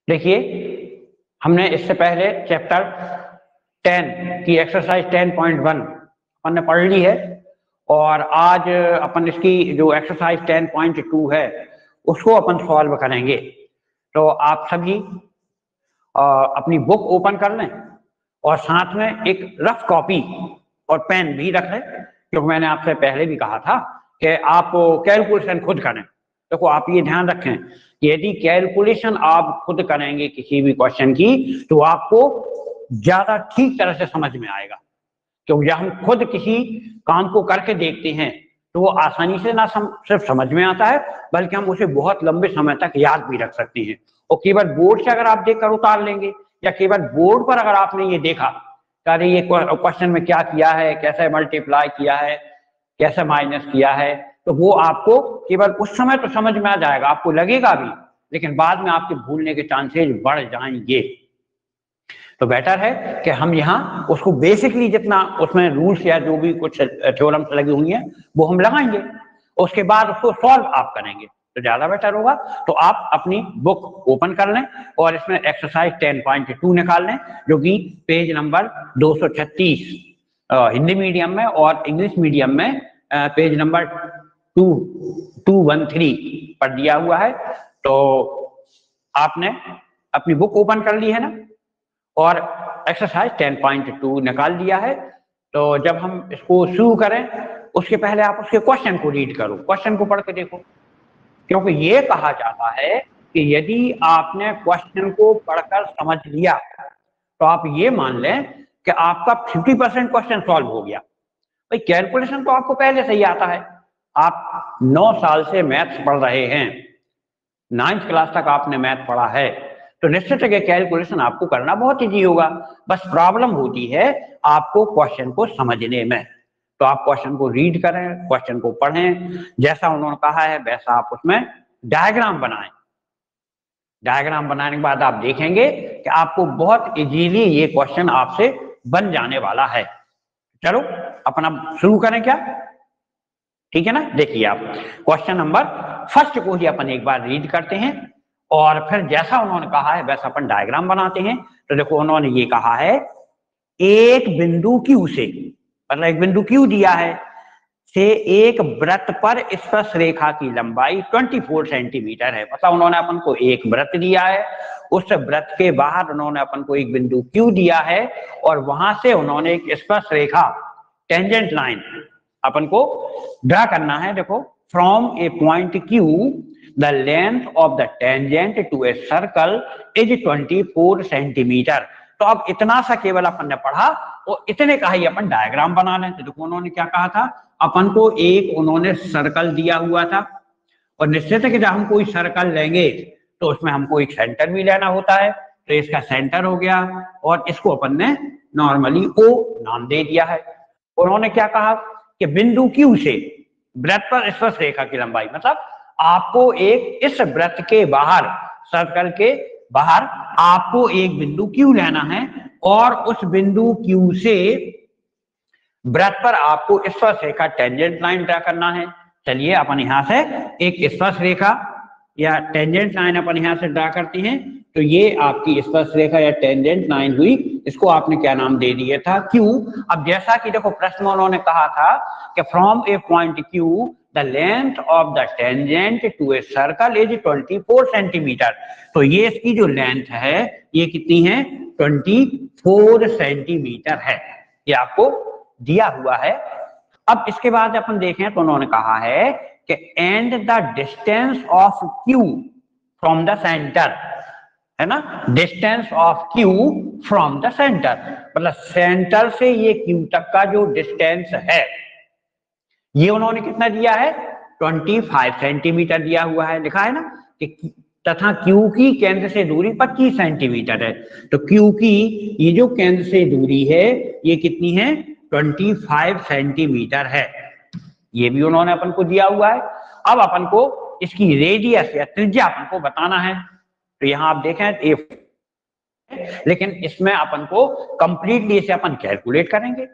देखिए, हमने इससे पहले चैप्टर 10 की एक्सरसाइज 10.1 अपन ने पढ़ ली है और आज अपन इसकी जो एक्सरसाइज 10.2 है उसको अपन सॉल्व करेंगे। तो आप सभी अपनी बुक ओपन कर लें और साथ में एक रफ कॉपी और पेन भी रख लें, क्योंकि मैंने आपसे पहले भी कहा था कि आप कैलकुलेशन खुद करें। देखो, आप ये ध्यान रखें कि यदि कैलकुलेशन आप खुद करेंगे किसी भी क्वेश्चन की तो आपको ज्यादा ठीक तरह से समझ में आएगा, क्योंकि जब हम खुद किसी काम को करके देखते हैं तो वो आसानी से ना सिर्फ समझ में आता है बल्कि हम उसे बहुत लंबे समय तक याद भी रख सकते हैं। और केवल बोर्ड से अगर आप देखकर उतार लेंगे या केवल बोर्ड पर अगर आपने ये देखा अरे ये क्वेश्चन में क्या किया है, कैसे मल्टीप्लाई किया है, कैसे माइनस किया है, तो वो आपको केवल उस समय तो समझ में आ जाएगा, आपको लगेगा भी, लेकिन बाद में आपके भूलने के चांसेस बढ़ जाएंगे। तो बेटर है कि हम यहाँ उसको बेसिकली जितना उसमें रूल्स या जो भी कुछ थ्योरम्स लगी हुई हैं वो हम लगाएंगे, उसके बाद उसको सॉल्व आप करेंगे तो ज्यादा बेटर होगा। तो आप अपनी बुक ओपन कर लें और इसमें एक्सरसाइज 10.2 निकाल लें, जो कि पेज नंबर 236 हिंदी मीडियम में और इंग्लिश मीडियम में पेज नंबर 213 पर दिया हुआ है। तो आपने अपनी बुक ओपन कर ली है ना और एक्सरसाइज 10.2 निकाल दिया है। तो जब हम इसको शुरू करें उसके पहले आप उसके क्वेश्चन को रीड करो, क्वेश्चन को पढ़ के देखो, क्योंकि ये कहा जाता है कि यदि आपने क्वेश्चन को पढ़कर समझ लिया तो आप ये मान लें कि आपका 50% क्वेश्चन सॉल्व हो गया। भाई, कैलकुलेशन तो आपको पहले से ही आता है, आप 9 साल से मैथ्स पढ़ रहे हैं, 9th क्लास तक आपने मैथ पढ़ा है, तो निश्चित है कि कैलकुलेशन आपको करना बहुत इजी होगा। बस प्रॉब्लम होती है आपको क्वेश्चन को समझने में। तो आप क्वेश्चन को रीड करें, क्वेश्चन को पढ़ें, जैसा उन्होंने कहा है वैसा आप उसमें डायग्राम बनाएं। डायग्राम बनाने के बाद आप देखेंगे कि आपको बहुत इजीली ये क्वेश्चन आपसे बन जाने वाला है। चलो अपना शुरू करें क्या, ठीक है ना। देखिए, आप क्वेश्चन नंबर फर्स्ट को ही अपन एक बार रीड करते हैं और फिर जैसा उन्होंने कहा है वैसा अपन डायग्राम बनाते हैं। तो देखो, उन्होंने ये कहा है एक बिंदु Q से, मतलब एक बिंदु Q दिया है, से एक वृत्त पर स्पर्श रेखा की लंबाई 24 सेंटीमीटर है। मतलब उन्होंने अपन को एक वृत्त दिया है, उस वृत्त के बाहर उन्होंने अपन को एक बिंदु Q दिया है और वहां से उन्होंने एक स्पर्श रेखा टेंजेंट लाइन अपन को ड्रा करना है। देखो, from a point Q the length of the tangent to a circle is 24 centimetre. तो अब इतना सा केवल अपन ने पढ़ा और इतने का ही अपन डायग्राम बना लें। तो देखो, उन्होंने क्या कहा था, अपन को एक उन्होंने सर्कल दिया हुआ था और निश्चित है कि जब हम कोई सर्कल लेंगे तो उसमें हमको एक सेंटर भी लेना होता है। तो इसका सेंटर हो गया और इसको अपन ने नॉर्मली O नाम दे दिया है। उन्होंने क्या कहा कि बिंदु Q से वृत्त पर स्पर्श रेखा की लंबाई, मतलब आपको एक इस वृत्त के बाहर, सर्कल के बाहर आपको एक बिंदु Q लेना है और उस बिंदु Q से वृत्त पर आपको स्पर्श रेखा टेंजेंट लाइन ड्रा करना है। चलिए अपन यहां से एक स्पर्श रेखा या टेंजेंट लाइन अपन यहां से ड्रा करते हैं। तो ये आपकी स्पर्श रेखा या टेंजेंट लाइन हुई, इसको आपने क्या नाम दे दिया था, Q। अब जैसा कि देखो प्रश्न में उन्होंने कहा था कि from a point Q the length of the tangent to a circle is 24 centimetre. तो ये इसकी जो लेंथ है ये कितनी है, 24 सेंटीमीटर है, ये आपको दिया हुआ है। अब इसके बाद अपन देखें तो उन्होंने कहा है कि and the distance of Q from the centre, है ना, distance of Q from the centre, मतलब सेंटर से ये Q तक का जो डिस्टेंस है ये उन्होंने कितना दिया है, 25 सेंटीमीटर दिया हुआ है। लिखा है ना कि तथा Q की केंद्र से दूरी 25 सेंटीमीटर है। तो Q की ये जो केंद्र से दूरी है ये कितनी है, 25 सेंटीमीटर है। ये भी उन्होंने अपन को दिया हुआ है। अब अपन को इसकी रेडियस या त्रिज्या अपन को बताना है। तो यहां आप देखें लेकिन इसमें अपन को कंप्लीटली इसे अपन कैलकुलेट करेंगे।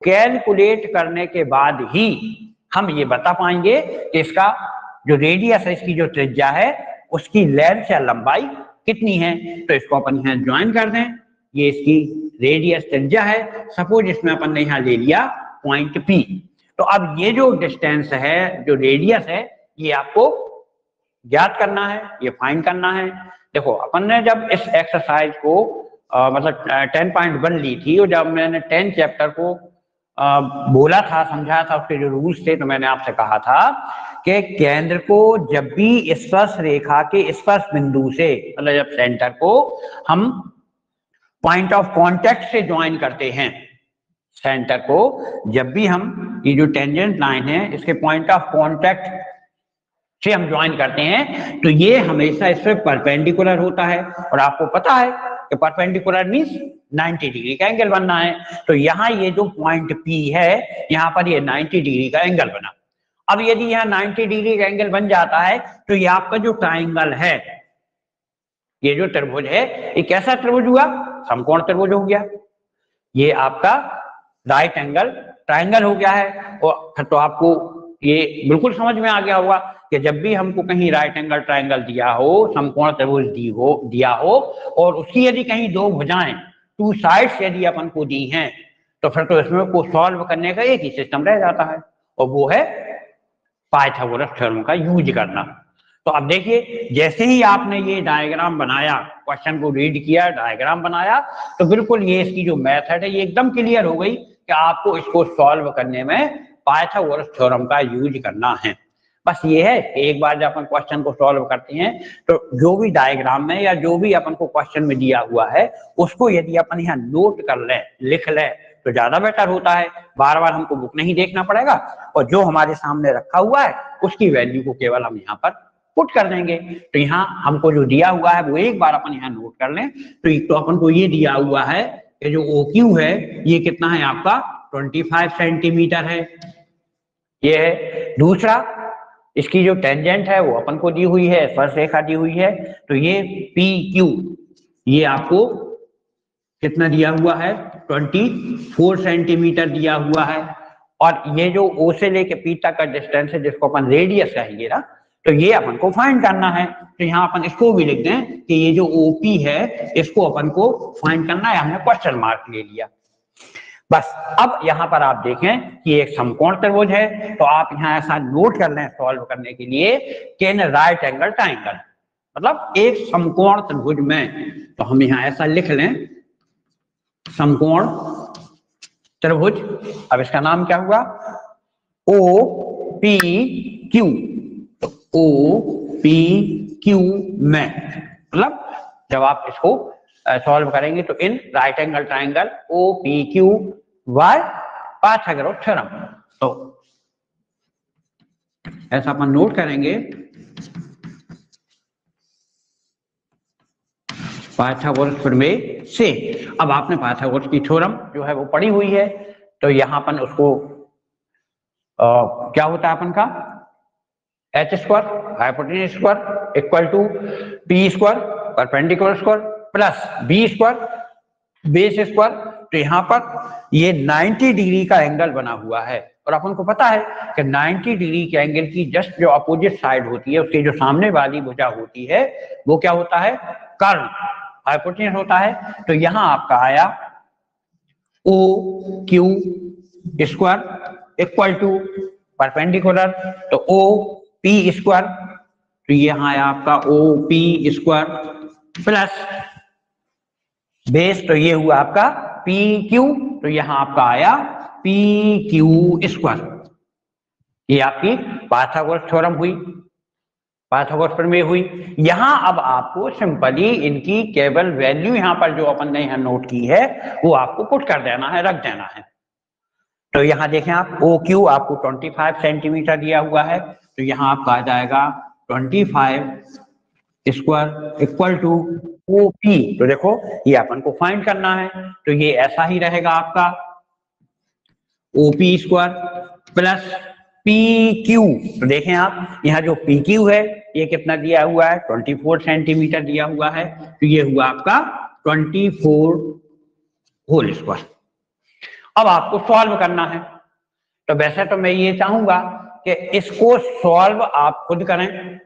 कैलकुलेट करने के बाद ही हम ये बता पाएंगे कि इसका जो रेडियस है, इसकी जो त्रिज्या है, उसकी लेंथ या लंबाई कितनी है, तो इसको अपन यहाँ ज्वाइन कर दें। ये इसकी रेडियस त्रिज्या है, सपोज इसमें अपन ने यहाँ ले लिया पॉइंट P। तो अब ये जो डिस्टेंस है, जो रेडियस है, ये आपको ज्ञात करना है, ये फाइंड करना है। देखो अपन ने जब इस एक्सरसाइज को मतलब 10.1 ली थी, और जब मैंने 10 चैप्टर को बोला था, समझाया था, उसके जो रूल्स थे, तो मैंने आपसे कहा था कि केंद्र को जब भी स्पर्श रेखा के स्पर्श बिंदु से, मतलब जब सेंटर को हम पॉइंट ऑफ कांटेक्ट से ज्वाइन करते हैं, सेंटर को जब भी हम ये जो टेंजेंट लाइन है इसके पॉइंट ऑफ कांटेक्ट से हम ज्वाइन करते हैं, तो ये हमेशा इससे परपेंडिकुलर होता है। और आपको पता है कि परपेंडिकुलर मींस 90 डिग्री का एंगल बनना है। तो यहाँ ये जो पॉइंट P है, यहाँ पर ये 90 डिग्री का एंगल बना। अब यदि यहाँ 90 डिग्री का एंगल बन जाता है, तो ये आपका जो ट्राइंगल है, ये जो त्रिभुज है, ये कैसा त्रिभुज हुआ? समकोण त्रिभुज हो गया। ये आपका राइट एंगल ट्राइंगल हो गया है। और तो आपको ये बिल्कुल समझ में आ गया होगा कि जब भी हमको कहीं राइट एंगल ट्राइंगल दिया हो, समकोण त्रिभुज दिया हो, और उसकी यदि कहीं दो भुजाएं, टू साइड्स यदि अपन को दी हैं, तो फिर तो इसमें को सॉल्व करने का एक ही सिस्टम रह जाता है, और वो है पाइथागोरस थ्योरम का यूज करना। तो अब देखिए, जैसे ही आपने ये डायग्राम बनाया, क्वेश्चन को रीड किया, डायग्राम बनाया, तो बिल्कुल ये इसकी जो मेथड है ये एकदम क्लियर हो गई कि आपको इसको सॉल्व करने में पाइथागोरस थ्योरम का यूज करना है। बस ये है कि एक बार जब अपन क्वेश्चन को सॉल्व करते हैं, तो जो भी डायग्राम में या जो भी अपन को क्वेश्चन में दिया हुआ है, उसको यदि अपन यहाँ नोट कर लें, लिख लें, तो ज्यादा बेटर होता है। बार बार हमको बुक नहीं देखना पड़ेगा, और जो हमारे सामने रखा हुआ है उसकी वैल्यू को केवल हम यहाँ पर पुट कर देंगे। तो यहाँ हमको जो दिया हुआ है वो एक बार अपन यहाँ नोट कर लें। तो अपन को ये दिया हुआ है कि जो OQ है ये कितना है आपका 25 सेंटीमीटर है, ये है। दूसरा, इसकी जो टेंजेंट है वो अपन को दी हुई है, स्पर्श रेखा दी हुई है, तो ये PQ ये आपको कितना दिया हुआ है 24 सेंटीमीटर दिया हुआ है। और ये जो O से लेके P तक का डिस्टेंस है, जिसको अपन रेडियस कहेंगे ना, तो ये अपन को फाइंड करना है। तो यहाँ अपन इसको भी लिख दें कि ये जो OP है इसको अपन को फाइंड करना है, हमने क्वेश्चन मार्क ले लिया। बस अब यहाँ पर आप देखें कि एक समकोण त्रिभुज है, तो आप यहाँ ऐसा नोट कर लें सॉल्व करने के लिए कि इन राइट एंगल ट्राइंगल, मतलब एक समकोण त्रिभुज में, तो हम यहाँ ऐसा लिख लें समकोण त्रिभुज। अब इसका नाम क्या हुआ? OPQ। तो OPQ में, मतलब जब आप इसको सॉल्व करेंगे तो in right angle triangle OPQ by Pythagoras theorem. तो ऐसा अपन नोट करेंगे, पाइथागोरस प्रमेय से। अब आपने पाइथागोरस की थ्योरम जो है वो पढ़ी हुई है, तो यहाँ अपन उसको क्या होता है अपन का h² hypotenuse square equal to P square perpendicular square plus B² base square. तो यहाँ पर ये 90 डिग्री का एंगल बना हुआ है, और अपन को पता है कि 90 डिग्री के एंगल की जस्ट जो अपोजिट साइड होती है, उसकी जो सामने वाली भुजा होती है, वो क्या होता है? कर्ण, हाइपोटेन्यूज होता है। तो यहाँ आपका आया OQ square equal to perpendicular, तो OP स्क्वायर, तो यहाँ आया आपका OP स्क्वायर प्लस बेस, तो ये हुआ आपका PQ, तो यहाँ आपका आया PQ स्क्वायर। ये आपकी पाइथागोरस थ्योरम हुई, पाइथागोरस प्रमेय हुई। यहाँ अब आपको सिंपली इनकी केवल वैल्यू यहाँ पर जो अपन ने यहाँ नोट की है वो आपको पुट कर देना है, रख देना है। तो यहाँ देखें आप, OQ आपको 25 सेंटीमीटर दिया हुआ है, तो यहाँ आपका आ जाएगा 25 स्क्वायर इक्वल टू OP। तो देखो ये अपन को फाइंड करना है, तो ये ऐसा ही रहेगा आपका OP स्क्वायर प्लस PQ। तो देखें आप, यहाँ जो PQ है ये कितना दिया हुआ है 24 सेंटीमीटर दिया हुआ है, तो ये हुआ आपका 24 होल स्क्वायर। अब आपको सॉल्व करना है, तो वैसे तो मैं ये चाहूंगा कि इसको सॉल्व आप खुद करें,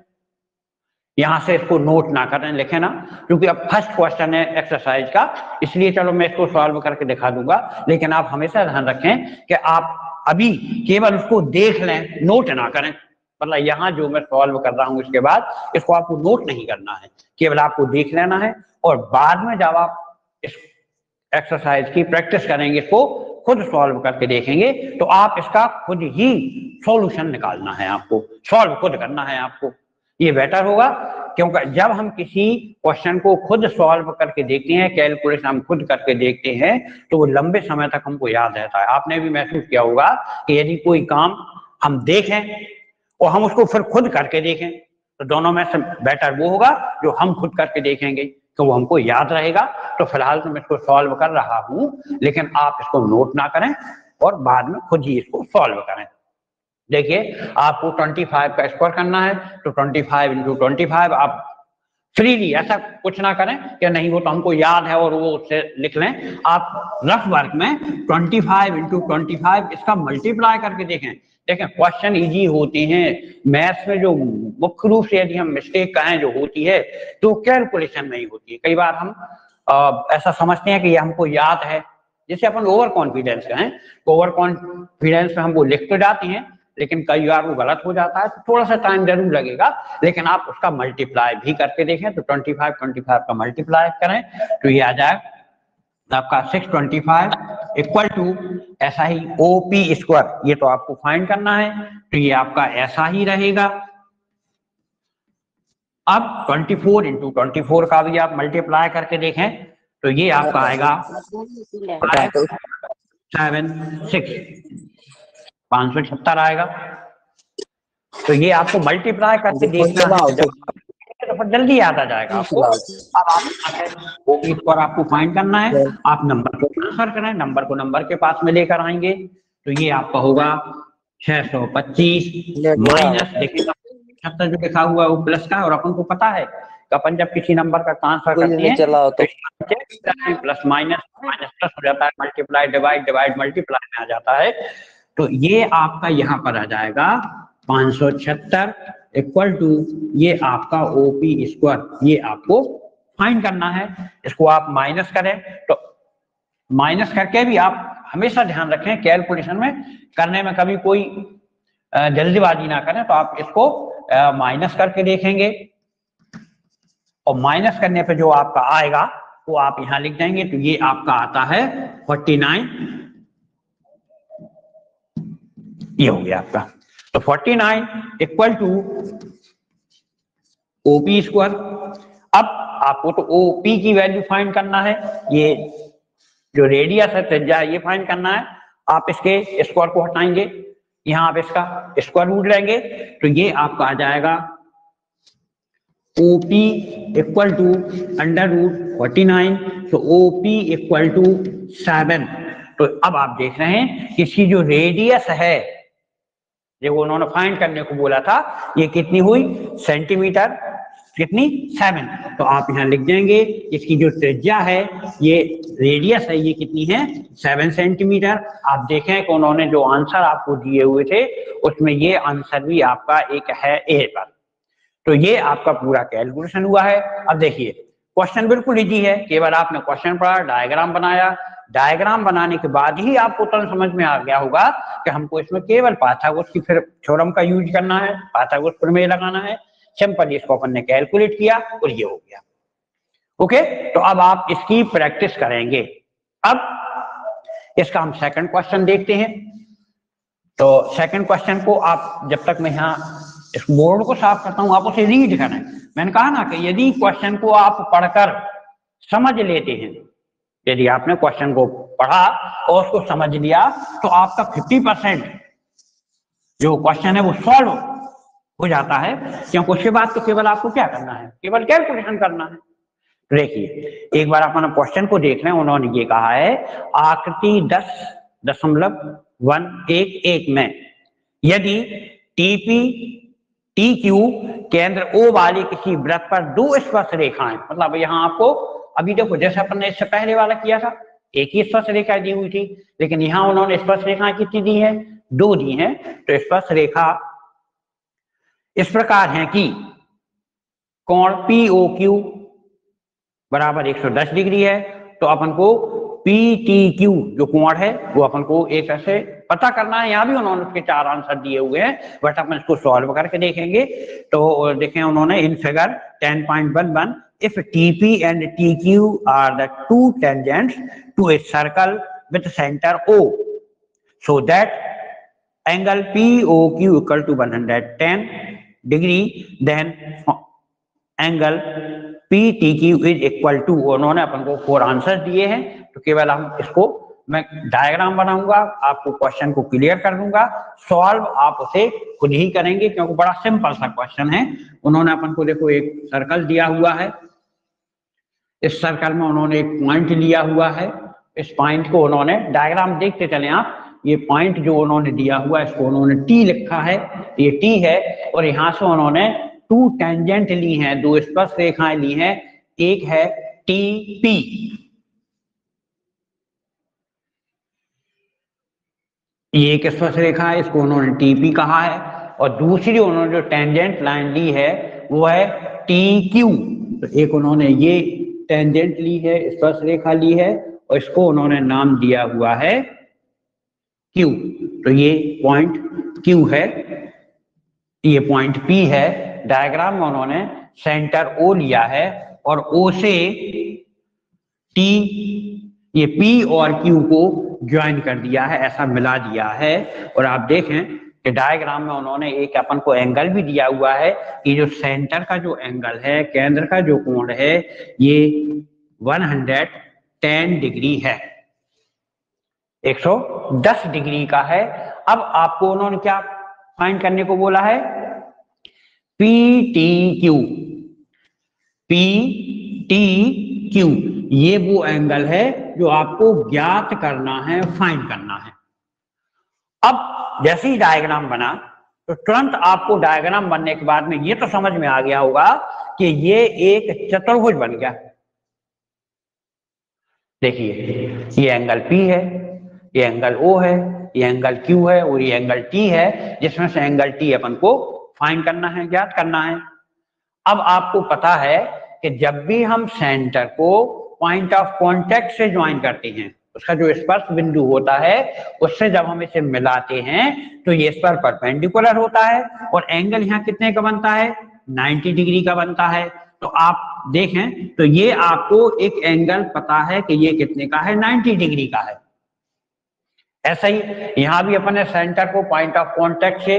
यहाँ से इसको नोट ना करें, लिखे ना, क्योंकि अब फर्स्ट क्वेश्चन है एक्सरसाइज का, इसलिए चलो मैं इसको सॉल्व करके दिखा दूंगा। लेकिन आप हमेशा ध्यान रखें कि आप अभी केवल उसको देख लें, नोट ना करें। मतलब यहाँ जो मैं सॉल्व कर रहा हूँ इसके बाद इसको आपको नोट नहीं करना है, केवल आपको देख लेना है, और बाद में जब आप इस एक्सरसाइज की प्रैक्टिस करेंगे, इसको खुद सॉल्व करके देखेंगे, तो आप इसका खुद ही सॉल्यूशन निकालना है, आपको सॉल्व खुद करना है आपको, ये बेटर होगा। क्योंकि जब हम किसी क्वेश्चन को खुद सॉल्व करके देखते हैं, कैलकुलेशन हम खुद करके देखते हैं, तो वो लंबे समय तक हमको याद रहता है। आपने भी महसूस किया होगा कि यदि कोई काम हम देखें और हम उसको फिर खुद करके देखें, तो दोनों में से बेटर वो होगा जो हम खुद करके देखेंगे, तो वो हमको याद रहेगा। तो फिलहाल तो मैं इसको सॉल्व कर रहा हूं, लेकिन आप इसको नोट ना करें और बाद में खुद ही इसको सॉल्व करें। देखिए, आपको 25 का स्कोर करना है, तो 25 इंटू 25 आप फ्रीली, ऐसा कुछ ना करें कि नहीं वो तो हमको याद है और वो उससे लिख लें। आप रफ वर्क में 25 इंटू 25 इसका मल्टीप्लाई करके देखें। देखें, क्वेश्चन इजी होते हैं। मैथ्स में जो मुख्य रूप से यदि हम मिस्टेक कहें जो होती है, तो कैलकुलेशन नहीं होती है। कई बार हम ऐसा समझते हैं कि ये हमको याद है, जैसे अपन ओवर कॉन्फिडेंस कहें, तो ओवर कॉन्फिडेंस में हम वो लिख तो जाते हैं, लेकिन कई बार वो गलत हो जाता है, तो थोड़ा सा टाइम जरूर लगेगा। लेकिन आप उसका मल्टीप्लाई भी करके देखें, तो 25 का मल्टीप्लाई करें तो ये आ जाए आपका 625 इक्वल टू ऐसा ही OP स्क्वायर, ये तो आपको फाइंड करना है, तो ये आपका ऐसा ही रहेगा। अब 24 इंटू 24 का भी आप मल्टीप्लाई करके देखें, तो ये आपका आएगा 576 576 आएगा। तो ये आपको मल्टीप्लाई करके देखना है, तो फिर जल्दी याद आ जाएगा आपको। अब आप OP पर आपको फाइंड करना है, आप नंबर को ट्रांसफर करें, नंबर को नंबर के पास में लेकर आएंगे, तो ये आपका होगा 625 माइनस, देखिए 76 जो लिखा हुआ है वो प्लस का है, और अपन को पता है कि अपन जब किसी नंबर का ट्रांसफर करते हैं तो प्लस माइनस माइनस प्लस हो जाता है, मल्टीप्लाई डिवाइड डिवाइड मल्टीप्लाई में आ जाता है। तो ये आपका यहाँ पर आ जाएगा 576 इक्वल टू ये आपका OP स्क्वायर, ये आपको फाइंड करना है। इसको आप माइनस करें, तो माइनस करके भी आप हमेशा ध्यान रखें कैलकुलेशन में करने में कभी कोई जल्दीबाजी ना करें। तो आप इसको माइनस करके देखेंगे, और माइनस करने पे जो आपका आएगा वो आप यहां लिख देंगे, तो ये आपका आता है 49, ये हो गया आपका। तो 49 इक्वल टू OP स्क्वायर। अब आपको तो OP की वैल्यू फाइंड करना है, ये जो रेडियस है त्रिज्या ये फाइंड करना है। आप इसके स्क्वायर को हटाएंगे, यहां आप इसका स्क्वायर रूट लेंगे, तो ये आपका आ जाएगा OP equal to under root 49, तो OP इक्वल टू 7। तो अब आप देख रहे हैं कि इसकी जो रेडियस है, जो उन्होंने फाइंड करने को बोला था, ये कितनी हुई सेंटीमीटर, कितनी 7। तो आप यहाँ लिख देंगे इसकी जो त्रिज्या है, ये रेडियस है, ये कितनी है 7 सेंटीमीटर। आप देखें कि उन्होंने जो आंसर आपको दिए हुए थे उसमें ये आंसर भी आपका एक है A पर। तो ये आपका पूरा कैलकुलेशन हुआ है। अब देखिए, क्वेश्चन बिल्कुल इजी है, केवल आपने क्वेश्चन पढ़ा, डायग्राम बनाया, डायग्राम बनाने के बाद ही आपको तुरंत समझ में आ गया होगा कि हमको इसमें केवल पाइथागोरस की फिर थ्योरम का यूज करना है, पाइथागोरस प्रमेय लगाना है। सिंपल इसको अपन ने कैलकुलेट किया और ये हो गया। ओके, तो अब आप इसकी प्रैक्टिस करेंगे। अब इसका हम सेकंड क्वेश्चन देखते हैं। तो सेकंड क्वेश्चन को आप, जब तक मैं यहाँ इस बोर्ड को साफ करता हूं, आप उसे रीड करें। मैंने कहा ना कि यदि क्वेश्चन को आप पढ़कर समझ लेते हैं, यदि आपने क्वेश्चन को पढ़ा और उसको समझ लिया, तो आपका 50% जो क्वेश्चन है वो सॉल्व हो जाता है। क्योंकि उसके बाद तो केवल आपको क्या करना है, केवल कैलकुलेशन करना है। देखिए, एक बार अपन क्वेश्चन को देख लें। उन्होंने ये कहा है, आकृति 10.111 में यदि TQ केंद्र O वाली किसी वृत्त पर 2 स्पर्श रेखाएं, मतलब यहाँ आपको अभी देखो जैसे अपन ने इससे पहले वाला किया था, एक ही स्पर्श रेखा दी हुई थी, लेकिन यहाँ उन्होंने स्पर्श रेखाएं कितनी दी है, 2 दी हैं। तो स्पर्श रेखा इस प्रकार है कि कोण POQ बराबर 110 डिग्री है, तो अपन को PTQ जो कोण है वो अपन को एक ऐसे पता करना है। यहाँ भी उन्होंने उसके 4 आंसर दिए हुए हैं, बट अपन इसको सॉल्व करके देखेंगे। तो देखें उन्होंने in figure 10.11 if TP and TQ are the two tangents to a circle with center O, so that angle POQ equal to 110 degree, then angle PTQ is equal to. उन्होंने अपन को 4 answer दिए हैं, तो केवल हम इसको मैं डायग्राम बनाऊंगा, आपको क्वेश्चन को क्लियर कर दूंगा, सॉल्व आप उसे खुद ही करेंगे क्योंकि बड़ा सिंपल सा क्वेश्चन है। उन्होंने अपन को देखो एक सर्कल दिया हुआ है, इस सर्कल में उन्होंने एक पॉइंट लिया हुआ है, इस पॉइंट को उन्होंने डायग्राम देखते चले आप, ये पॉइंट जो उन्होंने दिया हुआ है इसको उन्होंने T लिखा है, ये T है, और यहां से उन्होंने 2 टेंजेंट ली हैं, 2 स्पर्श रेखाएं ली हैं, एक है TP, ये एक स्पर्श रेखा है, इसको उन्होंने TP कहा है, और दूसरी उन्होंने जो टेंजेंट लाइन ली है वो है TQ। तो एक उन्होंने ये टेंजेंट ली है, स्पर्श रेखा ली है, और इसको उन्होंने नाम दिया हुआ है Q। तो ये पॉइंट Q है, ये पॉइंट P है। डायग्राम में उन्होंने सेंटर O लिया है और O से T, ये P और Q को ज्वाइन कर दिया है, ऐसा मिला दिया है। और आप देखें कि डायग्राम में उन्होंने एक अपन को एंगल भी दिया हुआ है कि जो सेंटर का जो एंगल है, केंद्र का जो कोण है, ये 110 डिग्री है, 110 डिग्री का है। अब आपको उन्होंने क्या फाइंड करने को बोला है? PTQ, PTQ ये वो एंगल है जो आपको ज्ञात करना है, फाइंड करना है। अब जैसे ही डायग्राम बना तो तुरंत आपको डायग्राम बनने के बाद में ये तो समझ में आ गया होगा कि ये एक चतुर्भुज बन गया। देखिए ये एंगल P है, ये एंगल O है, ये एंगल Q है और ये एंगल T है, जिसमें से एंगल T अपन को फाइंड करना है, ज्ञात करना है। अब आपको पता है कि जब भी हम सेंटर को पॉइंट ऑफ कांटेक्ट से ज्वाइन करते हैं, उसका जो स्पर्श बिंदु होता है उससे जब हम इसे मिलाते हैं तो ये इस पर परपेंडिकुलर होता है, और एंगल यहाँ कितने का बनता है? 90 डिग्री का बनता है। तो आप देखें तो ये आपको एक एंगल पता है कि ये कितने का है? 90 डिग्री का है। ऐसा ही यहां भी अपन ने सेंटर को पॉइंट ऑफ कांटेक्ट से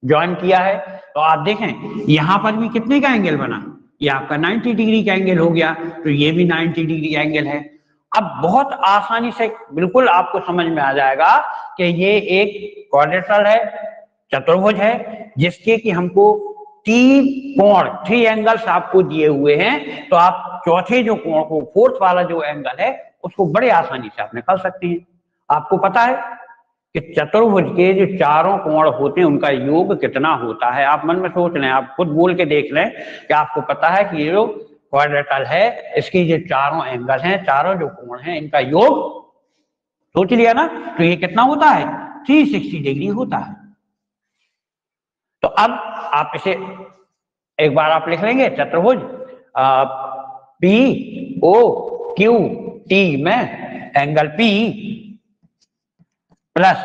ज्वाइन किया है, तो आप देखें यहां पर भी कितने का एंगल बना? ये आपका 90 डिग्री का एंगल हो गया, तो ये भी 90 डिग्री एंगल है। अब बहुत आसानी से बिल्कुल आपको समझ में आ जाएगा कि ये एक क्वाड्रेटल है, चतुर्भुज है, जिसके कि हमको 3 कोण, 3 एंगल्स आपको दिए हुए हैं। तो आप चौथे जो कोण को, फोर्थ वाला जो एंगल है, उसको बड़े आसानी से आप निकाल सकते हैं। आपको पता है कि चतुर्भुज के जो चारों कोण होते हैं उनका योग कितना होता है? आप मन में सोच लें, आप खुद बोल के देख लें कि आपको पता है कि ये जो क्वाड्रेटल है, इसकी जो चारों एंगल हैं, चारों जो कोण हैं, इनका योग सोच लिया ना, तो ये कितना होता है? 360 डिग्री होता है। तो अब आप इसे एक बार आप लिख लेंगे, चतुर्भुज POQT में angle P plus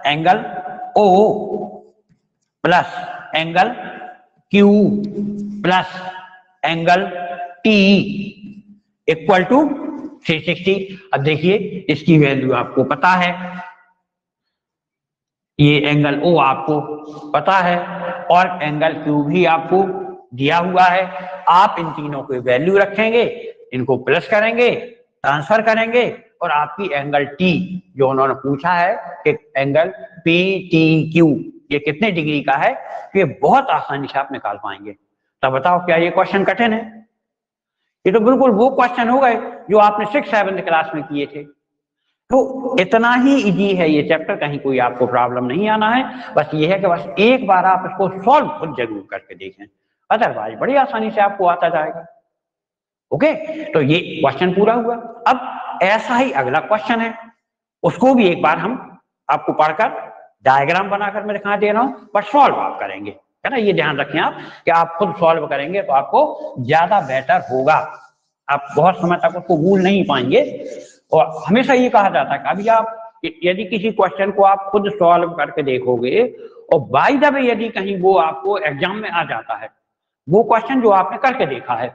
angle O plus angle Q plus angle T equal to 360। अब देखिए इसकी वैल्यू आपको पता है, ये एंगल O आपको पता है और एंगल Q भी आपको दिया हुआ है। आप इन तीनों की वैल्यू रखेंगे, इनको प्लस करेंगे, ट्रांसफर करेंगे, और आपकी एंगल T जो उन्होंने पूछा है कि एंगल PTQ ये कितने डिग्री का है, ये बहुत आसानी से आप निकाल पाएंगे। तब बताओ क्या ये क्वेश्चन कठिन है? ये तो बिल्कुल वो क्वेश्चन हो गए जो आपने 6th-7th क्लास में किए थे। तो इतना ही इजी है ये चैप्टर, कहीं कोई आपको प्रॉब्लम नहीं आना है। बस ये है कि बस एक बार आप इसको सॉल्व खुद जरूर करके देखें, अदरवाइज बड़ी आसानी से आपको आता जाएगा। ओके, तो ये क्वेश्चन पूरा हुआ। अब ऐसा ही अगला क्वेश्चन है, उसको भी एक बार हम आपको पढ़कर डायग्राम बनाकर मैं दिखा दे रहा हूं, बट सॉल्व आप करेंगे। है ना। ये ध्यान रखें आप कि आप खुद सॉल्व करेंगे तो आपको ज्यादा बेटर होगा, आप बहुत समय तक उसको भूल नहीं पाएंगे। और हमेशा ये कहा जाता है कि अभी आप यदि किसी क्वेश्चन को आप खुद सॉल्व करके देखोगे और बाय द वे यदि कहीं वो आपको एग्जाम में आ जाता है वो क्वेश्चन जो आपने करके देखा है,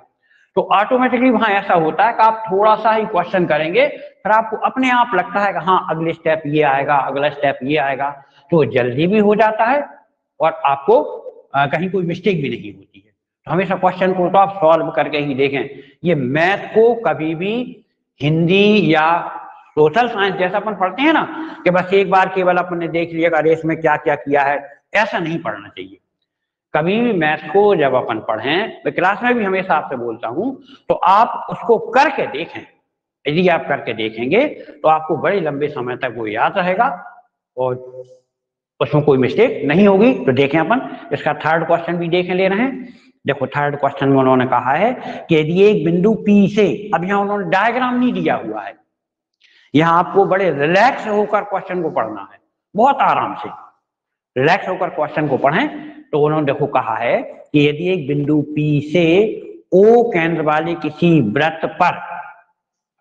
तो ऑटोमेटिकली वहां ऐसा होता है कि आप थोड़ा सा ही क्वेश्चन करेंगे, फिर आपको अपने आप लगता है कि हाँ अगले स्टेप ये आएगा, अगला स्टेप ये आएगा, तो जल्दी भी हो जाता है और आपको कहीं कोई मिस्टेक भी नहीं होती है। तो हमेशा क्वेश्चन को तो आप सॉल्व करके ही देखें। ये मैथ को कभी भी हिंदी या सोशल साइंस जैसा अपन पढ़ते हैं ना कि बस एक बार केवल अपन ने देख लिया कि इसमें क्या क्या किया है, ऐसा नहीं पढ़ना चाहिए। कभी भी मैथ्स को जब अपन पढ़ें, मैं क्लास में भी हमेशा आपसे बोलता हूं, तो आप उसको करके देखें। यदि आप करके देखेंगे तो आपको बड़े लंबे समय तक वो याद रहेगा और उसमें कोई मिस्टेक नहीं होगी। तो देखें अपन इसका थर्ड क्वेश्चन भी देख ले रहे हैं। देखो थर्ड क्वेश्चन में उन्होंने कहा है कि यदि एक बिंदु P से, अब यहाँ उन्होंने डायग्राम नहीं दिया हुआ है, यहाँ आपको बड़े रिलैक्स होकर क्वेश्चन को पढ़ना है, बहुत आराम से रिलैक्स होकर क्वेश्चन को पढ़ें। तो उन्होंने देखो कहा है कि यदि एक बिंदु P से O केंद्र वाले किसी वृत्त पर,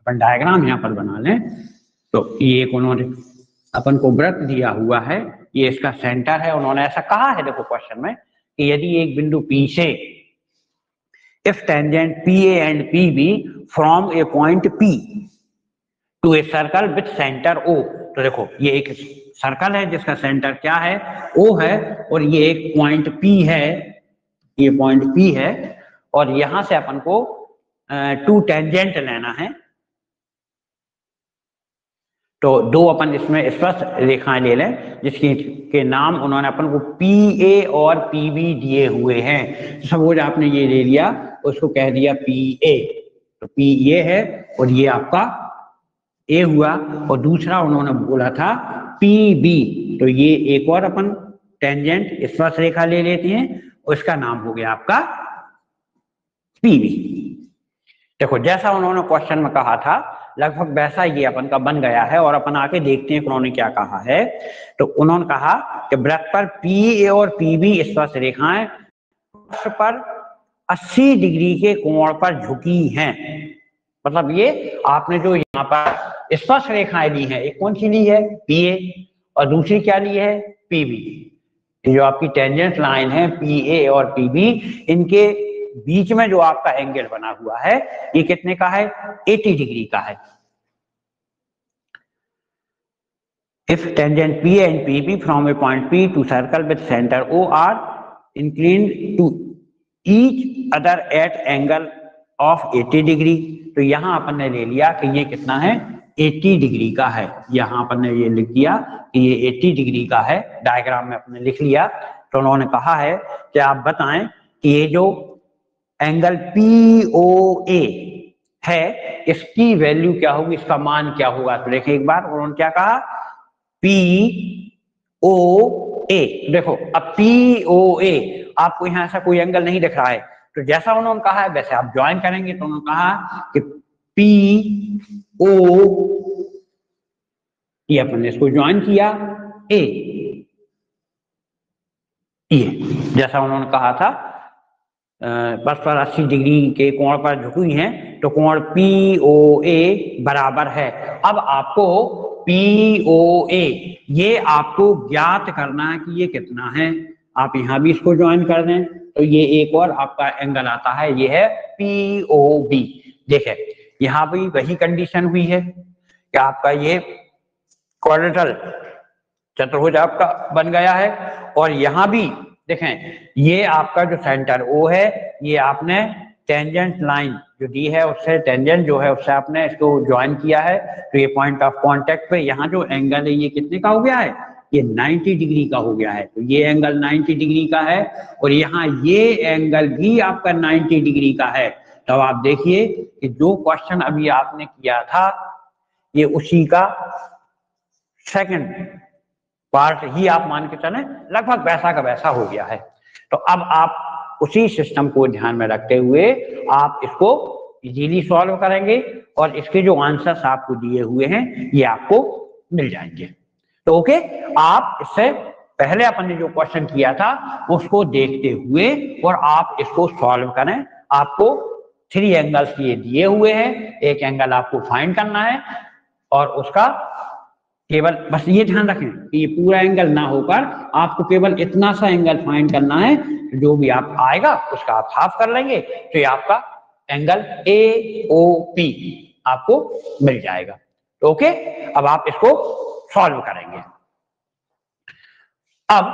अपन डायग्राम यहाँ पर बना लें, तो ये एक उन्होंने अपन को वृत्त दिया हुआ है, ये इसका सेंटर है। उन्होंने ऐसा कहा है देखो क्वेश्चन में कि यदि एक बिंदु P से if tangent PA and PB from a point P to a circle with centre O, तो देखो ये एक सर्कल है जिसका सेंटर क्या है, O है, और ये एक पॉइंट P है, ये पॉइंट P है, और यहां से अपन को 2 टेंजेंट लेना है। तो 2 अपन इसमें स्पर्श रेखाएं ले लें जिसकी के नाम उन्होंने अपन को PA और PB दिए हुए हैं। सपोज आपने ये ले लिया, उसको कह दिया PA, तो P ये है और ये आपका A हुआ, और दूसरा उन्होंने बोला था PB, तो ये एक और अपन टेंजेंट स्पर्श रेखा ले लेते हैं, उसका नाम हो गया आपका PB। देखो जैसा उन्होंने क्वेश्चन में कहा था लगभग वैसा ये अपन का बन गया है, और अपन आके देखते हैं उन्होंने क्या कहा है। तो उन्होंने कहा कि वृत्त पर PA और PB स्पर्श रेखाएं पर 80 डिग्री के कोण पर झुकी हैं। मतलब ये आपने जो यहाँ पर स्पर्श रेखाएं ली हैं, एक कौन सी ली है, PA, और दूसरी क्या ली है, PB। जो आपकी टेंजेंट लाइन है PA और PB, इनके बीच में जो आपका एंगल बना हुआ है ये कितने का है, 80 डिग्री का है। If tangent PA and PB from a point P to circle with centre O are inclined to each other at angle of 80 degree, तो यहां अपन ने ले लिया कि ये कितना है, 80 डिग्री का है। यहां अपन ने ये लिख दिया कि ये 80 डिग्री का है, डायग्राम में अपने लिख लिया। तो उन्होंने कहा है कि आप बताएं कि ये जो एंगल POA है इसकी वैल्यू क्या होगी, इसका मान क्या होगा। तो देखिए एक बार उन्होंने क्या कहा, POA। देखो अब POA आपको यहाँ ऐसा कोई एंगल नहीं दिख रहा है, तो जैसा उन्होंने कहा है वैसे आप ज्वाइन करेंगे। तो उन्होंने कहा कि PO, ये अपन ने इसको ज्वाइन किया A, ये जैसा उन्होंने कहा था बस पर 80 डिग्री के कोण पर झुकी हैं, तो कोण POA बराबर है। अब आपको POA ये आपको ज्ञात करना है कि ये कितना है। आप यहां भी इसको ज्वाइन कर दें तो ये एक और आपका एंगल आता है, ये है POB। देखें यहां भी वही कंडीशन हुई है कि आपका ये क्वाड्रेटल चतुर्भुज आपका बन गया है, और यहां भी देखें ये आपका जो सेंटर O है, ये आपने टेंजेंट लाइन जो दी है उससे टेंजेंट जो है उससे आपने इसको ज्वाइन किया है, तो ये पॉइंट ऑफ कांटेक्ट पे यहाँ जो एंगल है ये कितने का हो गया है, ये 90 डिग्री का हो गया है। तो ये एंगल 90 डिग्री का है, और यहाँ ये एंगल भी आपका 90 डिग्री का है। तो आप देखिए कि जो क्वेश्चन अभी आपने किया था ये उसी का सेकंड पार्ट ही आप मान के चलें, लगभग वैसा का वैसा हो गया है। तो अब आप उसी सिस्टम को ध्यान में रखते हुए आप इसको इजीली सॉल्व करेंगे, और इसके जो आंसर्स आपको दिए हुए हैं ये आपको मिल जाएंगे। तो ओके, आप इससे पहले अपन ने जो क्वेश्चन किया था उसको देखते हुए और आप इसको सॉल्व करें। आपको 3 एंगल्स ये दिए हुए हैं, एक एंगल आपको फाइंड करना है और उसका केवल बस ये ध्यान रखें कि ये पूरा एंगल ना होकर आपको केवल इतना सा एंगल फाइंड करना है, जो भी आप आएगा उसका आप हाफ कर लेंगे तो ये आपका एंगल AOP आपको मिल जाएगा। ओके, अब आप इसको सॉल्व करेंगे। अब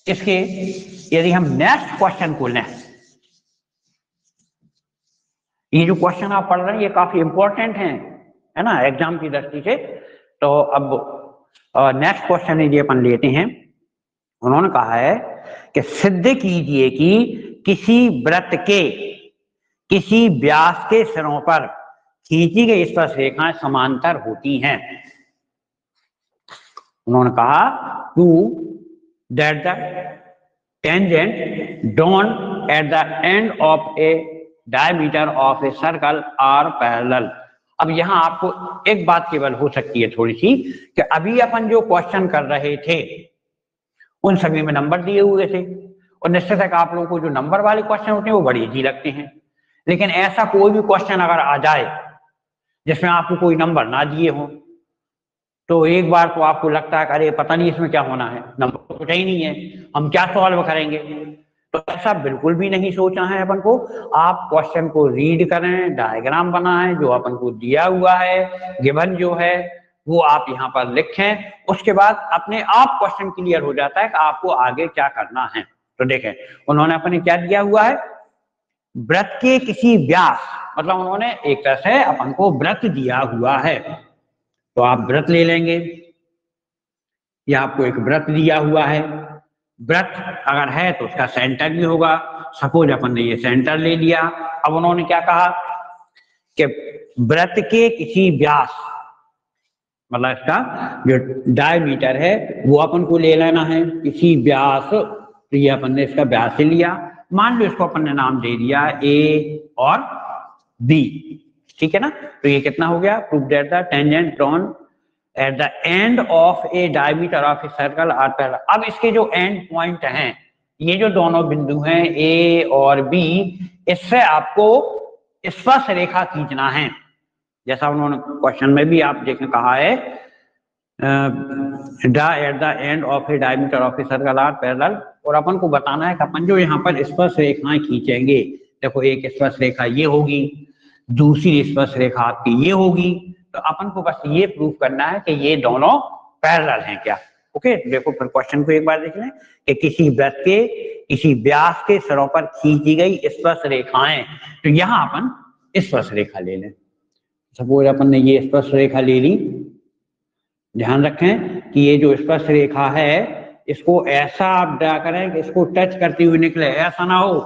इसके यदि हम नेक्स्ट क्वेश्चन को लें, ये जो क्वेश्चन आप पढ़ रहे हैं ये काफी इंपॉर्टेंट है ना एग्जाम की दृष्टि से। तो अब नेक्स्ट क्वेश्चन यदि अपन लेते हैं, उन्होंने कहा है कि सिद्ध कीजिए कि किसी वृत्त के किसी व्यास के सिरों पर खींची गई स्पर्श रेखाएं समांतर होती हैं। उन्होंने कहा to that the tangent drawn at the end of a diameter of a circle are parallel. अब यहां आपको एक बात केवल हो सकती है थोड़ी सी, कि अभी अपन जो क्वेश्चन कर रहे थे उन सभी में नंबर दिए हुए थे और निश्चित है कि आप लोगों को जो नंबर वाले क्वेश्चन होते हैं वो बड़ी इजी लगते हैं। लेकिन ऐसा कोई भी क्वेश्चन अगर आ जाए जिसमें आपको कोई नंबर ना दिए हो तो एक बार तो आपको लगता है कि अरे पता नहीं इसमें क्या होना है, नंबर तो कुछ ही नहीं है, हम क्या सॉल्व करेंगे। तो ऐसा बिल्कुल भी नहीं सोचा है अपन को। आप क्वेश्चन को रीड करें, डायग्राम बनाएं, जो अपन को दिया हुआ है गिवन जो है वो आप यहाँ पर लिखें, उसके बाद अपने आप क्वेश्चन क्लियर हो जाता है कि आपको आगे क्या करना है। तो देखें उन्होंने अपने क्या दिया हुआ है, वृत्त के किसी व्यास, मतलब उन्होंने एक तरह से अपन को वृत्त दिया हुआ है। तो आप वृत्त ले लेंगे, या आपको एक वृत्त दिया हुआ है, वृत्त अगर है तो उसका सेंटर भी होगा। सपोज अपन ने ये सेंटर ले लिया। अब उन्होंने क्या कहा कि वृत्त के किसी व्यास, मतलब इसका जो डायमीटर है वो अपन को ले लेना है किसी व्यास। तो ये अपन ने इसका व्यास ले लिया, मान लो इसको अपन ने नाम दे दिया A और B, ठीक है ना। तो ये कितना हो गया, prove that the tangent drawn at the end of a diameter of a circle are parallel. अब इसके जो एंड पॉइंट हैं, ये जो दोनों बिंदु हैं A और B, इससे आपको स्पर्श रेखा खींचना है। जैसा उन्होंने क्वेश्चन में भी आप देखें कहा है at the end of a diameter of a circle are parallel, और अपन को बताना है कि अपन जो यहाँ पर स्पर्श रेखाएं खींचेंगे, देखो एक स्पर्श रेखा ये होगी, दूसरी स्पर्श रेखा आपकी ये होगी। तो अपन को बस ये प्रूव करना है कि ये दोनों पैरेलल हैं क्या। ओके, देखो फिर क्वेश्चन को एक बार देख लें कि किसी वृत्त के किसी व्यास के सिरों पर खींची गई स्पर्श रेखाएं। तो यहाँ अपन स्पर्श रेखा ले लें। सपोज अपन ने ये स्पर्श रेखा ले ली, ध्यान रखें कि ये जो स्पर्श रेखा है इसको ऐसा आप ड्रा करें कि इसको टच करती हुई निकले। ऐसा ना हो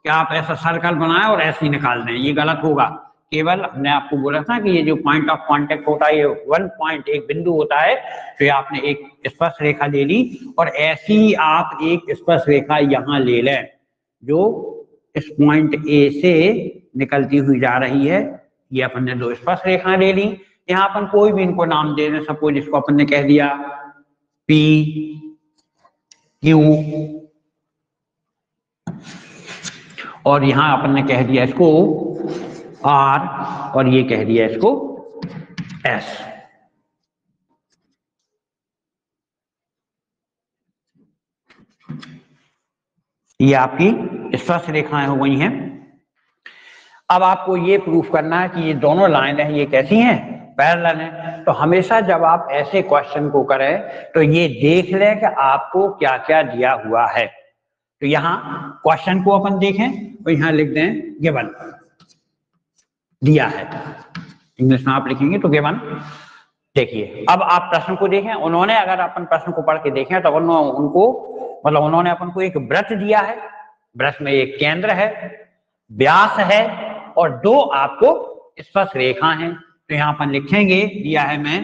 कि आप ऐसा सर्कल बनाए और ऐसे ही निकाल दें, ये गलत होगा। केवल हमने आपको बोला था कि ये जो पॉइंट ऑफ कांटेक्ट होता है, ये 1 पॉइंट एक बिंदु होता है। तो ये आपने एक स्पर्श रेखा ले ली और ऐसी आप एक स्पर्श रेखा यहाँ ले लें जो इस पॉइंट A से निकलती हुई जा रही है। ये अपन ने 2 स्पर्श रेखा ले ली। यहाँ अपन कोई भी इनको नाम दे दें, सपोज इसको अपन ने कह दिया P Q, और यहाँ अपन ने कह दिया इसको R, और ये कह दिया इसको S। ये आपकी स्पर्श रेखाएं हो गई हैं। अब आपको ये प्रूफ करना है कि ये दोनों लाइन है ये कैसी हैं, पैरेलल हैं। तो हमेशा जब आप ऐसे क्वेश्चन को करें तो ये देख लें कि आपको क्या क्या दिया हुआ है। तो यहाँ क्वेश्चन को अपन देखें तो यहाँ लिख दें गिवन दिया है, इंग्लिश में आप लिखेंगे तो गिवन। देखिए अब आप प्रश्न को देखें, उन्होंने अगर अपन प्रश्न को पढ़ के देखें तो उनको मतलब उन्होंने अपन को एक वृत्त दिया है, वृत्त में एक केंद्र है, व्यास है और 2 आपको स्पर्श रेखा हैं। तो यहां अपन लिखेंगे दिया है मैं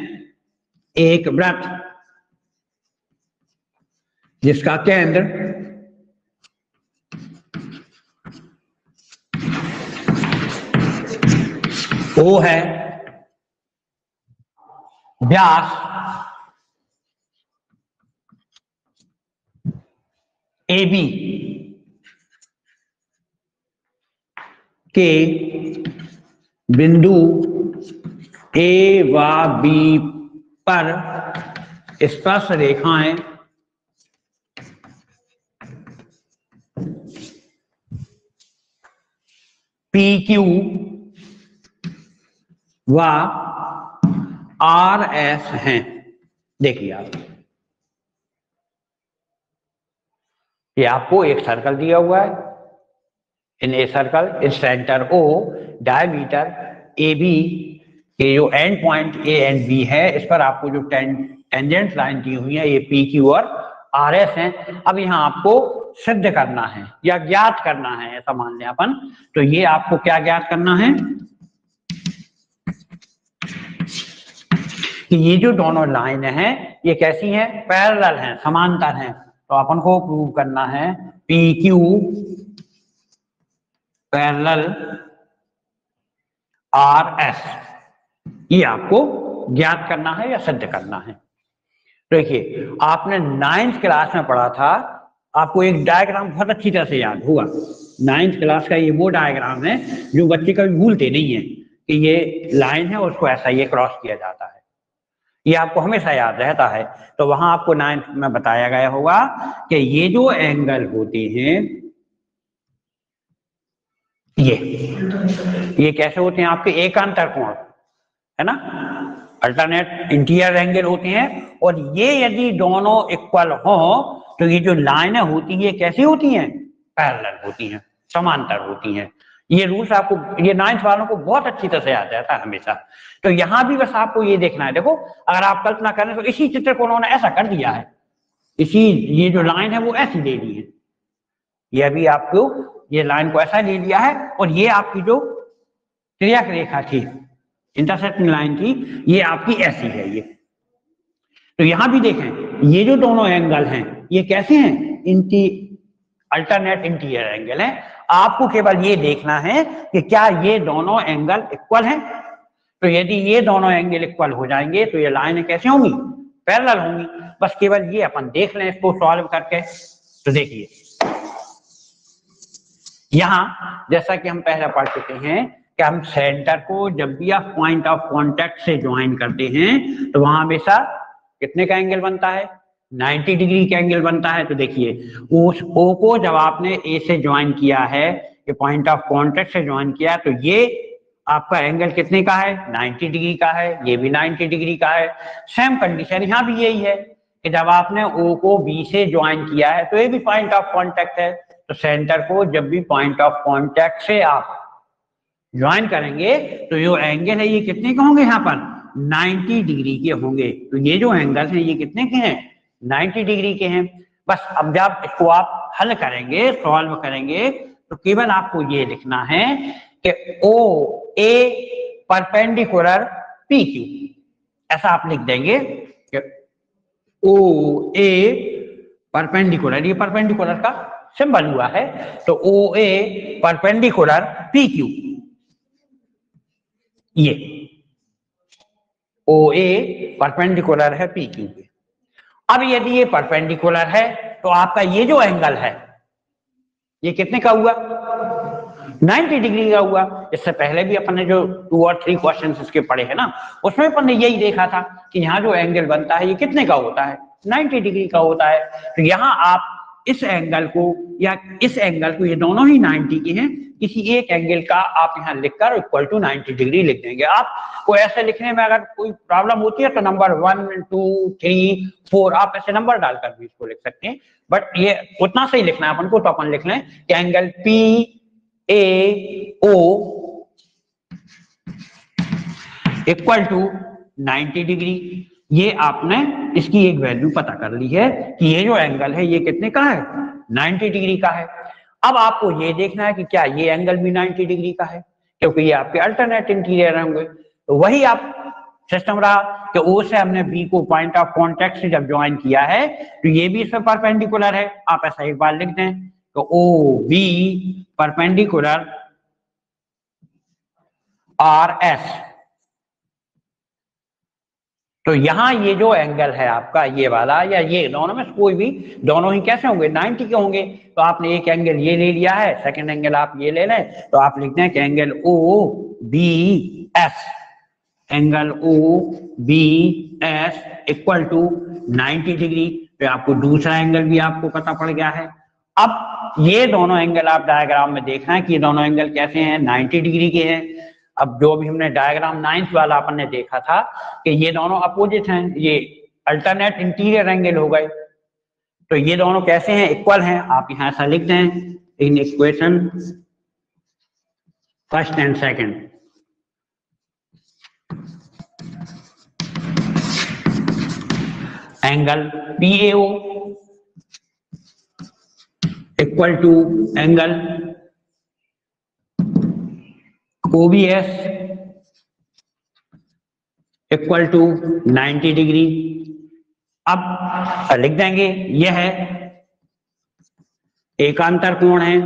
एक वृत्त जिसका केंद्र O है, व्यास ए बी के बिंदु ए व बी पर स्पर्श रेखाएं पी क्यू व आर एस हैं। देखिए आप, ये आपको एक सर्कल दिया हुआ है, in a circle in centre O, diameter A B के जो end point A and B है, इस पर आपको जो टेंजेंट लाइन दी हुई है ये पी क्यू और आर एस हैं। अब यहाँ आपको सिद्ध करना है या ज्ञात करना है, ऐसा मान लें अपन। तो ये आपको क्या ज्ञात करना है कि ये जो दोनों लाइन हैं ये कैसी हैं, पैरेलल हैं, समांतर हैं। तो अपन को प्रूव करना है P Q parallel R S, ये आपको ज्ञात करना है या सिद्ध करना है। देखिए आपने 9th क्लास में पढ़ा था, आपको एक डायग्राम बहुत अच्छी तरह से याद होगा। 9th क्लास का ये वो डायग्राम है जो बच्चे कभी भूलते नहीं है कि ये लाइन है, उसको ऐसा ये क्रॉस किया जाता है, ये आपको हमेशा याद रहता है। तो वहां आपको 9th में बताया गया होगा कि ये जो एंगल होते हैं ये कैसे होते हैं, आपके एकांतर कोण है ना, अल्टरनेट इंटीरियर एंगल होते हैं। और ये यदि दोनों इक्वल हो तो ये जो लाइनें होती है कैसी होती हैं, पैरेलल होती हैं, समांतर होती हैं। ये रूल्स आपको, ये 9th वालों को बहुत अच्छी तरह से याद रहता है हमेशा। तो यहां भी बस आपको ये देखना है। देखो अगर आप कल्पना करें तो इसी चित्र को उन्होंने ऐसा कर दिया है, इसी ये जो लाइन है वो ऐसी दे दी है, ये अभी आपको ये लाइन को ऐसा ले लिया है, और ये आपकी जो तिर्यक रेखा थी, इंटरसेक्टिंग लाइन थी, ये आपकी ऐसी है ये। तो यहां भी देखें ये जो दोनों एंगल हैं ये कैसे हैं, अल्टरनेट इंटीरियर एंगल हैं। आपको केवल ये देखना है कि क्या ये दोनों एंगल इक्वल हैं। तो यदि ये दोनों एंगल इक्वल हो जाएंगे तो ये लाइनें कैसे होंगी, पैरेलल होंगी। बस केवल ये अपन देख लें इसको सॉल्व करके। तो देखिए यहां जैसा कि हम पहले पढ़ चुके हैं कि हम सेंटर को जब भी आप पॉइंट ऑफ कांटेक्ट से ज्वाइन करते हैं तो वहां हमेशा कितने का एंगल बनता है, 90 डिग्री का एंगल बनता है। तो देखिए उस ओ को जब आपने ए से ज्वाइन किया है, ये पॉइंट ऑफ कांटेक्ट से ज्वाइन किया, तो ये आपका एंगल कितने का है, 90 डिग्री का है, ये भी 90 डिग्री का है। सेम कंडीशन यहाँ भी यही है कि जब आपने ओ को बी से ज्वाइन किया है तो ये भी पॉइंट ऑफ कांटेक्ट है। तो सेंटर को जब भी पॉइंट ऑफ कांटेक्ट से आप ज्वाइन करेंगे तो जो एंगल है ये कितने के होंगे, यहाँ पर 90 डिग्री के होंगे। तो ये जो एंगल है ये कितने के हैं, 90 डिग्री के हैं। बस अब जब इसको आप हल करेंगे, सॉल्व करेंगे, तो केवल आपको ये लिखना है कि ओ ए परपेंडिकुलर पी क्यू, ऐसा आप लिख देंगे कि ओ ए परपेंडिकुलर, ये परपेंडिकुलर का सिंबल हुआ है, तो ओ ए परपेंडिकुलर पी क्यू, ये ओ ए परपेंडिकुलर है पी क्यू के। अब यदि ये परपेंडिकुलर है तो आपका ये जो एंगल है ये कितने का हुआ, 90 डिग्री का हुआ। इससे पहले भी अपन ने जो 2 और 3 क्वेश्चन इसके पढ़े हैं ना, उसमें अपन ने यही देखा था कि यहाँ जो एंगल बनता है ये कितने का होता है, 90 डिग्री का होता है। तो यहाँ आप इस एंगल को या इस एंगल को, ये दोनों ही 90 के हैं, किसी एक एंगल का आप यहाँ लिखकर इक्वल टू 90 डिग्री लिख देंगे। आपको ऐसे लिखने में अगर कोई प्रॉब्लम होती है तो नंबर 1 2 3 4 आप ऐसे नंबर डालकर भी इसको लिख सकते हैं, बट ये उतना सही लिखना है अपन को। तो अपन लिख लें कि angle P A O equal to 90 degree. ये आपने इसकी एक वैल्यू पता कर ली है कि ये जो एंगल है ये कितने का है, 90 डिग्री का है। अब आपको ये देखना है कि क्या ये एंगल भी 90 डिग्री का है, क्योंकि ये आपके अल्टरनेट इंटीरियर होंगे। तो वही आप सिस्टम रहा कि ओ से हमने बी को पॉइंट ऑफ कांटेक्ट से जब ज्वाइन किया है तो ये भी इसमें परपेंडिकुलर है। आप ऐसा एक बार लिख दें तो O B perpendicular R S. तो यहाँ ये जो एंगल है आपका ये वाला या ये दोनों में कोई भी, दोनों ही कैसे होंगे 90 के होंगे। तो आपने एक एंगल ये ले लिया है, सेकंड एंगल आप ये ले लें, तो आप लिखते हैं कि angle O B S, angle O B S equal to 90 degree. तो आपको दूसरा एंगल भी आपको पता पड़ गया है। अब ये दोनों एंगल आप डायग्राम में देख रहे हैं कि ये दोनों एंगल कैसे हैं, 90 डिग्री के हैं। अब जो भी हमने डायग्राम 9th वाला अपन ने देखा था कि ये दोनों अपोजिट हैं, ये अल्टरनेट इंटीरियर एंगल हो गए। तो ये दोनों कैसे हैं, इक्वल हैं। आप यहां ऐसा लिखते हैं in equation first and second. Angle PAO equal to angle OBS equal to 90 degree. अब लिख देंगे यह है एकांतर कोण है।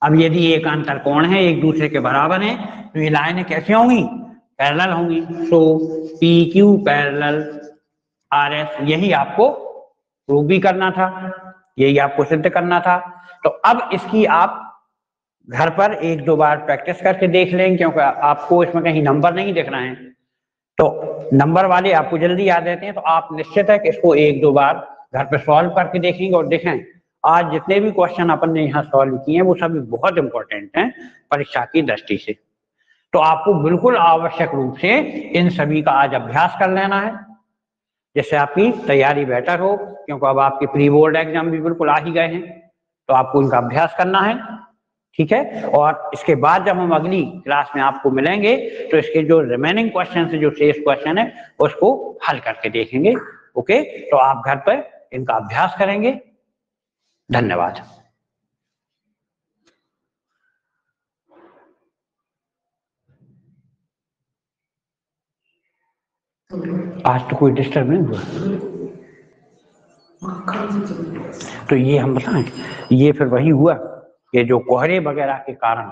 अब यदि एकांतर कोण है एक दूसरे के बराबर है तो ये लाइनें कैसे होंगी, पैरेलल होंगी। सो PQ पैरेलल RS, यही आपको प्रूव भी करना था, यही आपको सिद्ध करना था। तो अब इसकी आप घर पर 1-2 बार प्रैक्टिस करके देख लें, क्योंकि आपको इसमें कहीं नंबर नहीं दिख रहे हैं, तो नंबर वाले आपको जल्दी याद रहते हैं। तो आप निश्चित है कि इसको 1-2 बार घर पे सॉल्व करके देखेंगे और देखें आज जितने भी क्वेश्चन अपन ने यहाँ सॉल्व किए हैं वो सभी बहुत इंपॉर्टेंट हैं परीक्षा की दृष्टि से। तो आपको बिल्कुल आवश्यक रूप से इन सभी का आज अभ्यास कर लेना है, जिससे आपकी तैयारी बेटर हो, क्योंकि अब आपके प्री बोर्ड एग्जाम भी बिल्कुल आ ही गए हैं। तो आपको इनका अभ्यास करना है, ठीक है। और इसके बाद जब हम अगली क्लास में आपको मिलेंगे तो इसके जो रिमेनिंग क्वेश्चन है, जो शेष क्वेश्चन है, उसको हल करके देखेंगे। ओके, तो आप घर पर इनका अभ्यास करेंगे। धन्यवाद। आज तो कोई डिस्टर्ब नहीं हुआ। तो ये हम बताएं, ये फिर वही हुआ कि जो कोहरे वगैरह के कारण